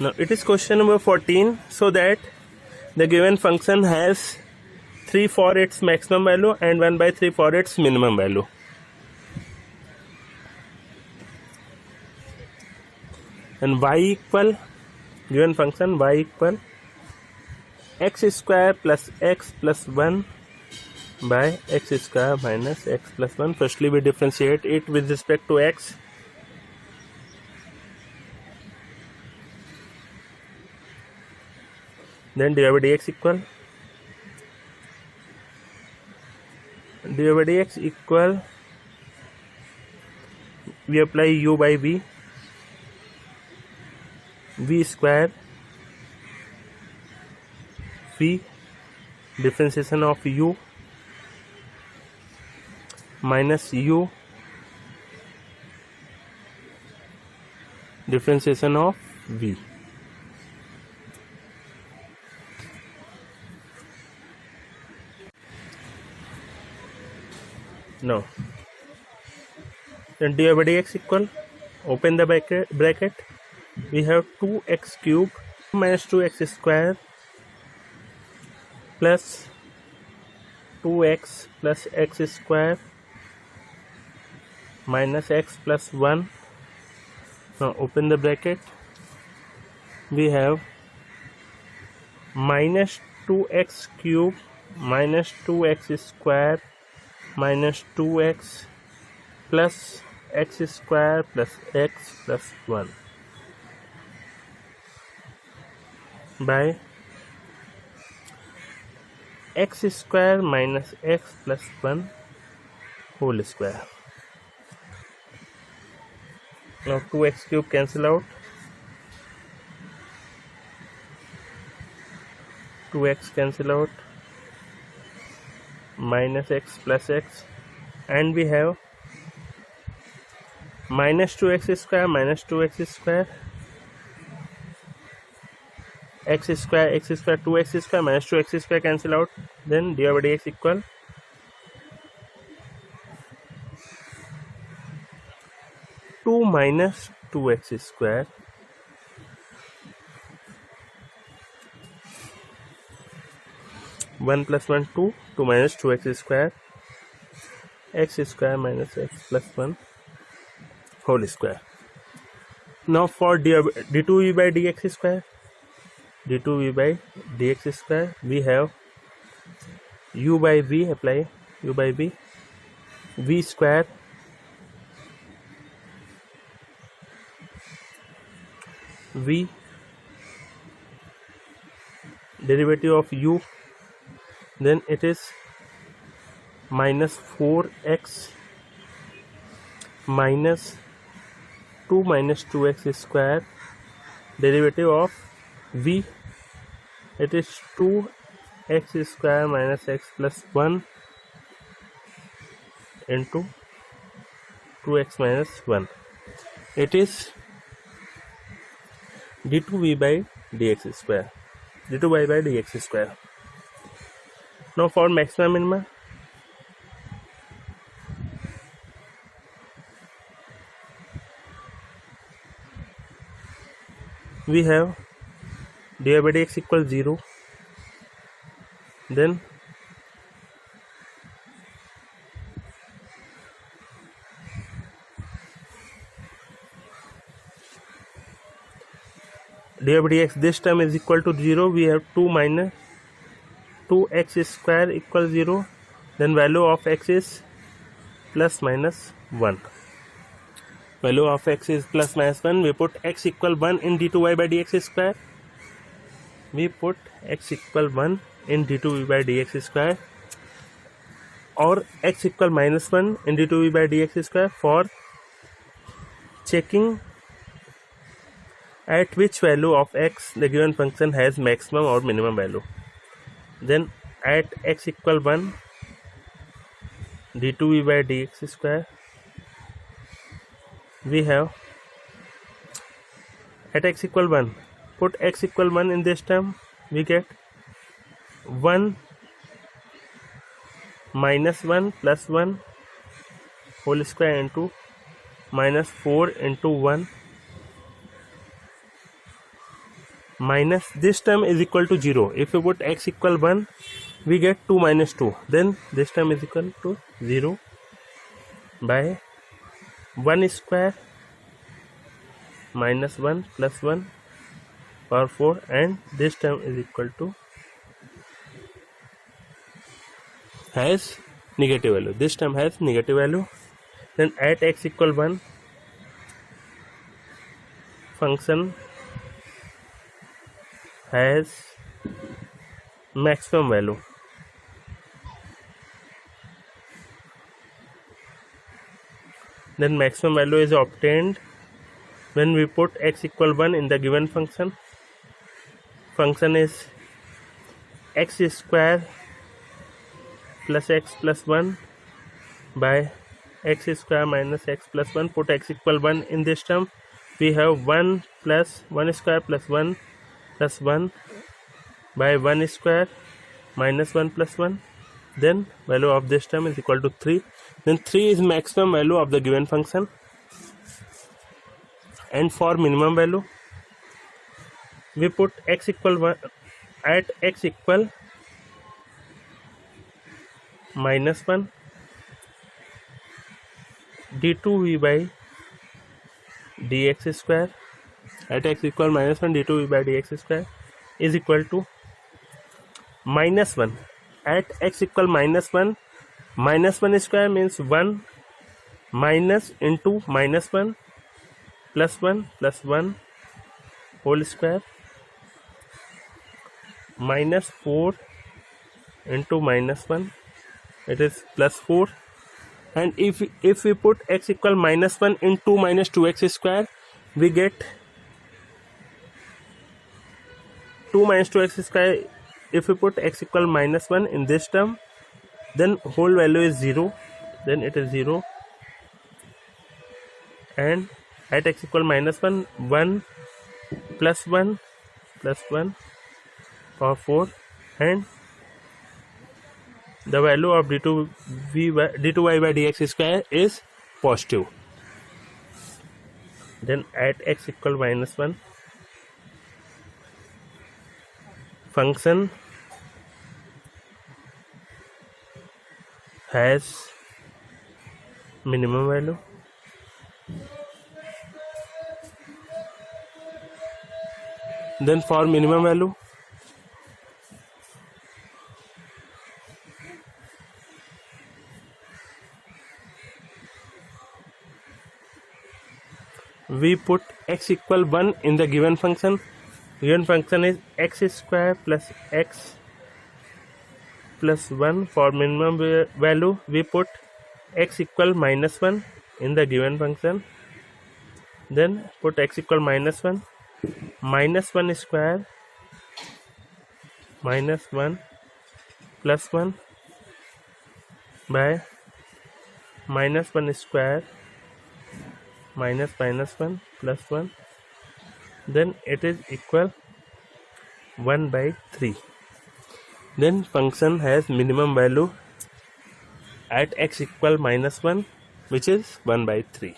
Now it is question number 14. So that the given function has 3 for its maximum value and 1/3 for its minimum value. And y equal, given function y equal x square plus x plus 1 by x square minus x plus 1. Firstly we differentiate it with respect to x. Then dy by dx equal we apply u by v square v differentiation of u minus u differentiation of v. Now then dy by dx equal, open the bracket, we have 2x cube minus 2x square plus 2x plus x square minus x plus 1. Now open the bracket, we have minus 2x cube minus 2x square minus 2x plus x square plus x plus 1 by x square minus x plus 1 whole square. Now 2x cube cancel out, 2x cancel out, minus x plus x, and we have minus 2x square minus 2x square x square 2x square minus 2x square cancel out. Then dy by dx equal two minus 2x square one plus 1 2 minus 2x square x square minus x plus 1 whole square. Now for d2v by dx square, we have u by v, apply u by v, v square v derivative of u, then it is minus 4x minus 2 minus 2x square derivative of v, it is 2x square minus x plus 1 into 2x minus 1. It is d2v by dx square, d2y by dx square. Now for maximum minima, we have dy by dx equals 0, then dy by dx, this term is equal to 0, we have 2 minus 2x square equals 0, then value of x is plus minus 1. Value of x is plus minus 1, we put x equal 1 in d2y by dx square, we put x equal 1 in d2v by dx square, or x equal minus 1 in d2v by dx square for checking at which value of x the given function has maximum or minimum value. Then at x equal 1 d2v by dx square, we have at x equal 1, put x equal 1 in this term, we get 1 minus 1 plus 1 whole square into minus 4 into 1 minus this term is equal to 0. If we put x equal 1, we get 2 minus 2. Then this term is equal to 0 by 1 square minus 1 plus 1 power 4, and this term is equal to has negative value. This term has negative value. Then at x equal 1, function has maximum value. Then maximum value is obtained when we put x equal 1 in the given function. Function is x square plus x plus 1 by x square minus x plus 1. Put x equal 1 in this term. We have 1 plus 1 square plus 1 plus 1 by 1 square minus 1 plus 1. Then value of this term is equal to 3. Then 3 is maximum value of the given function. And for minimum value, we put x equal 1 at x equal minus 1 d2v by dx square at x equal minus 1 d2v by dx square is equal to minus 1 at x equal minus 1 square means 1 minus into minus 1 plus 1 whole square minus 4 into minus 1, it is plus 4. And if we put x equal minus 1 into minus 2x square, we get 2 minus 2x square. If we put x equal minus 1 in this term, then whole value is 0, then it is 0. And at x equal minus 1, 1 plus 1 power 4, and the value of d2y by dx square is positive. Then at x equal minus 1, function has minimum value. Then for minimum value, we put x equal 1 in the given function. Given function is x square plus x plus 1. For minimum value, we put x equal minus 1 in the given function. Then put x equal minus 1 square minus 1 plus 1 by minus 1 square minus 1 plus 1. Then it is equal 1 by 3. Then function has minimum value at x equal minus 1, which is 1 by 3.